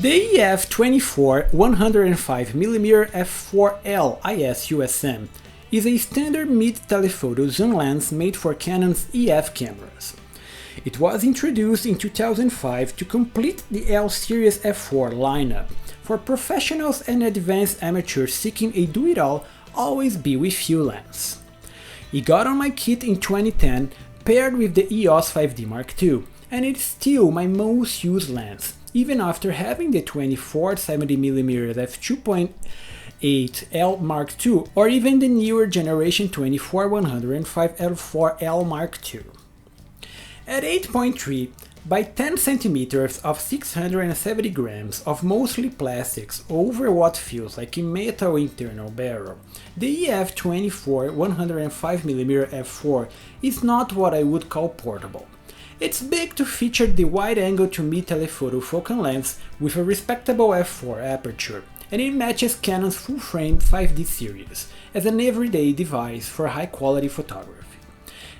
The EF-24 105mm f4L IS USM is a standard mid-telephoto zoom lens made for Canon's EF cameras. It was introduced in 2005 to complete the L series f4 lineup for professionals and advanced amateurs seeking a do-it-all, always be with you lens. It got on my kit in 2010 paired with the EOS 5D Mark II, and it's still my most used lens, even after having the 24 70mm f2.8 L Mark II or even the newer generation 24 105 L4L Mark II. At 8.3 by 10 cm of 670 grams of mostly plastics over what feels like a metal internal barrel, the EF-24 105mm f4 is not what I would call portable. It's big to feature the wide-angle to mid-telephoto focal length with a Respectable f4 aperture, and it matches Canon's full-frame 5D series as an everyday device for high-quality photography.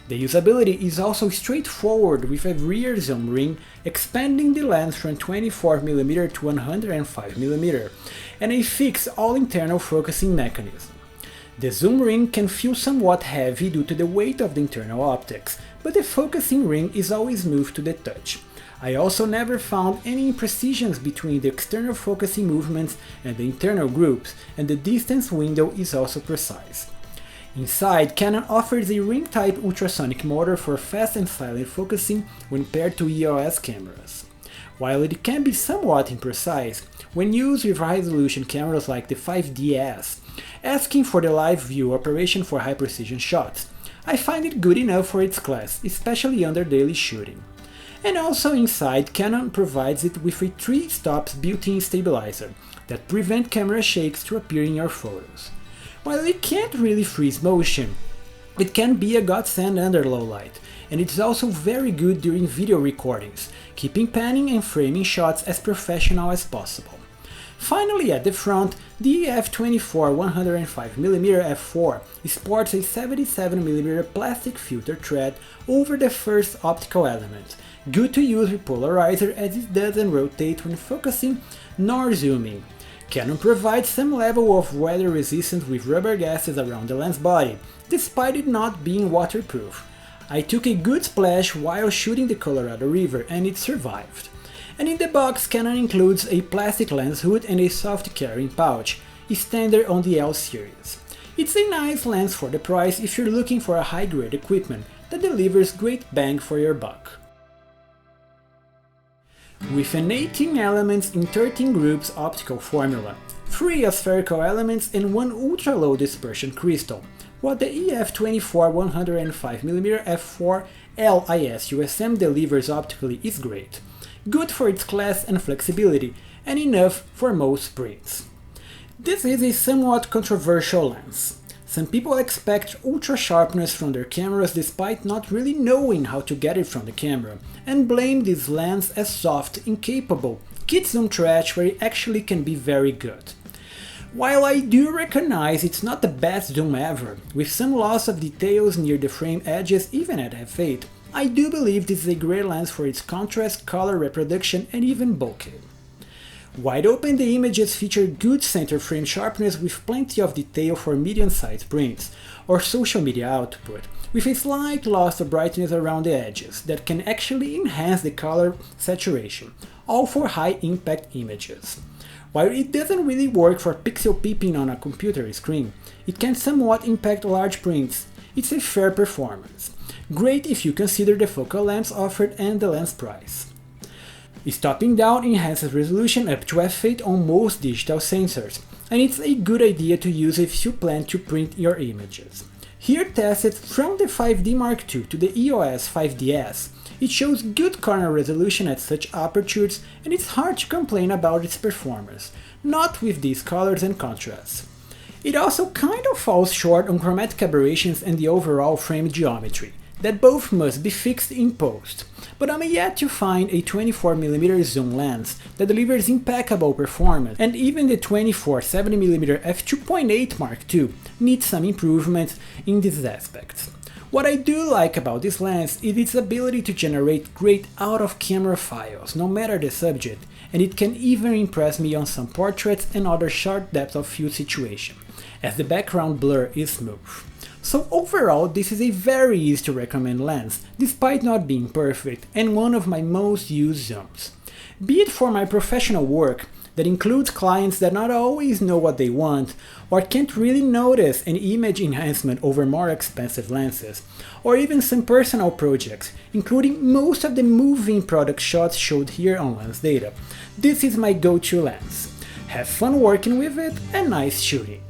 The usability is also straightforward with a rear zoom ring expanding the lens from 24mm to 105mm, and a fixed all-internal focusing mechanism. The zoom ring can feel somewhat heavy due to the weight of the internal optics, but the focusing ring is always smooth to the touch. I also never found any imprecisions between the external focusing movements and the internal groups, and the distance window is also precise. Inside, Canon offers a ring-type ultrasonic motor for fast and silent focusing when paired to EOS cameras. While it can be somewhat imprecise, when used with high-resolution cameras like the 5DS, asking for the live view operation for high-precision shots, I find it good enough for its class, especially under daily shooting. And also inside, Canon provides it with a 3 stops built-in stabilizer that prevent camera shakes to appear in your photos. While it can't really freeze motion, it can be a godsend under low light, and it's also very good during video recordings, keeping panning and framing shots as professional as possible. Finally, at the front, the EF-24 105mm f4 sports a 77mm plastic filter thread over the first optical element, good to use with polarizer as it doesn't rotate when focusing nor zooming. Canon provides some level of weather resistance with rubber gaskets around the lens body, despite it not being waterproof. I took a good splash while shooting the Colorado River and it survived. And in the box, Canon includes a plastic lens hood and a soft carrying pouch, standard on the L series. It's a nice lens for the price if you're looking for a high-grade equipment that delivers great bang for your buck. With an 18 elements in 13 groups optical formula, 3 aspherical elements and 1 ultra-low dispersion crystal, what the EF-24 105mm f4 LIS USM delivers optically is great, good for its class and flexibility, and enough for most prints. This is a somewhat controversial lens. Some people expect ultra sharpness from their cameras despite not really knowing how to get it from the camera, and blame this lens as soft, incapable, kit zoom trash where it actually can be very good. While I do recognize it's not the best zoom ever, with some loss of details near the frame edges even at f8, I do believe this is a great lens for its contrast, color reproduction, and even bokeh. Wide open, the images feature good center frame sharpness with plenty of detail for medium-sized prints, or social media output, with a slight loss of brightness around the edges that can actually enhance the color saturation, all for high-impact images. While it doesn't really work for pixel peeping on a computer screen, it can somewhat impact large prints. It's a fair performance. Great if you consider the focal lengths offered and the lens price. Stopping down enhances resolution up to f8 on most digital sensors, and it's a good idea to use if you plan to print your images. Here tested from the 5D Mark II to the EOS 5DS, it shows good corner resolution at such apertures, and it's hard to complain about its performance, not with these colors and contrasts. It also kind of falls short on chromatic aberrations and the overall frame geometry, that both must be fixed in post, but I'm yet to find a 24mm zoom lens that delivers impeccable performance, and even the 24 70mm f2.8 Mark II needs some improvements in these aspects. What I do like about this lens is its ability to generate great out-of-camera files, no matter the subject, and it can even impress me on some portraits and other short depth of field situations, as the background blur is smooth. So overall, this is a very easy to recommend lens, despite not being perfect, and one of my most used zooms. Be it for my professional work, that includes clients that not always know what they want, or can't really notice an image enhancement over more expensive lenses, or even some personal projects, including most of the moving product shots showed here on Lens Data. This is my go-to lens. Have fun working with it, and nice shooting!